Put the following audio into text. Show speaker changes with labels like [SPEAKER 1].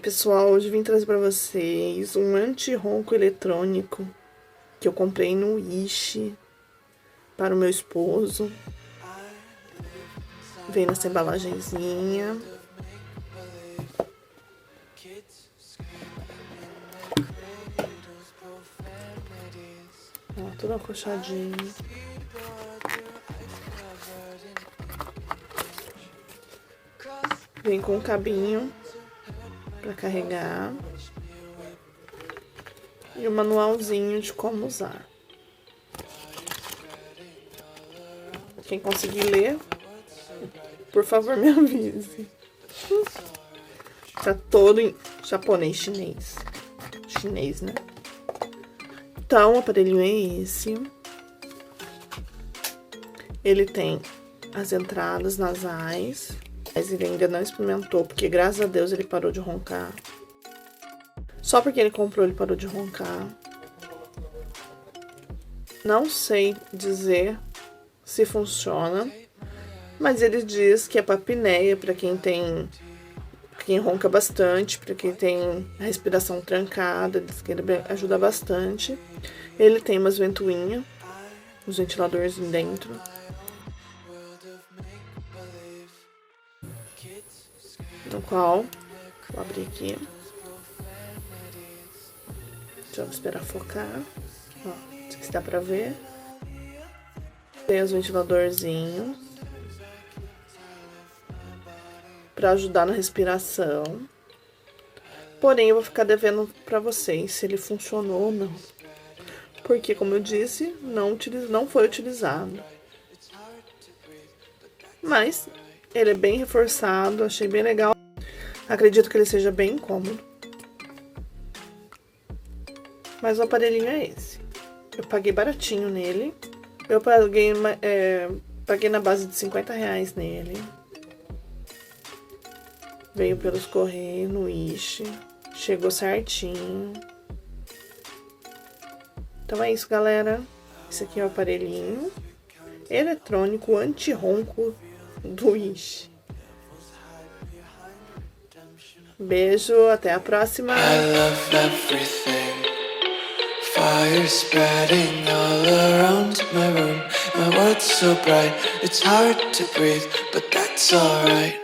[SPEAKER 1] pessoal, hoje vim trazer pra vocês um anti-ronco eletrônico que eu comprei no Wish para o meu esposo. Vem nessa embalagenzinha. Ó, tudo acolchadinho. Vem com um cabinho para carregar e o manualzinho de como usar. Quem conseguir ler, por favor, me avise. Tá todo em japonês, chinês. Chinês, né? Então, o aparelhinho é esse. Ele tem as entradas nasais. Mas ele ainda não experimentou, porque graças a Deus ele parou de roncar. Só porque ele comprou, ele parou de roncar. Não sei dizer se funciona, mas ele diz que é pra apneia, pra quem ronca bastante, pra quem tem a respiração trancada, diz que ele ajuda bastante. Ele tem umas ventoinhas, uns ventiladores dentro. No qual, vou abrir aqui. Deixa eu esperar focar. Ó, não sei se dá pra ver. Tem os ventiladorzinhos pra ajudar na respiração. Porém, eu vou ficar devendo pra vocês se ele funcionou ou não. Porque, como eu disse, não foi utilizado. Mas ele é bem reforçado, achei bem legal. Acredito que ele seja bem cômodo. Mas o aparelhinho é esse. Eu paguei baratinho nele. Eu paguei na base de R$50 nele. Veio pelos correios no Wish. Chegou certinho. Então é isso, galera. Esse aqui é o aparelhinho eletrônico anti-ronco do Wish. Beijo, até a próxima.
[SPEAKER 2] I love everything. Fire spreading all around my room. My world's so bright, it's hard to breathe, but that's alright.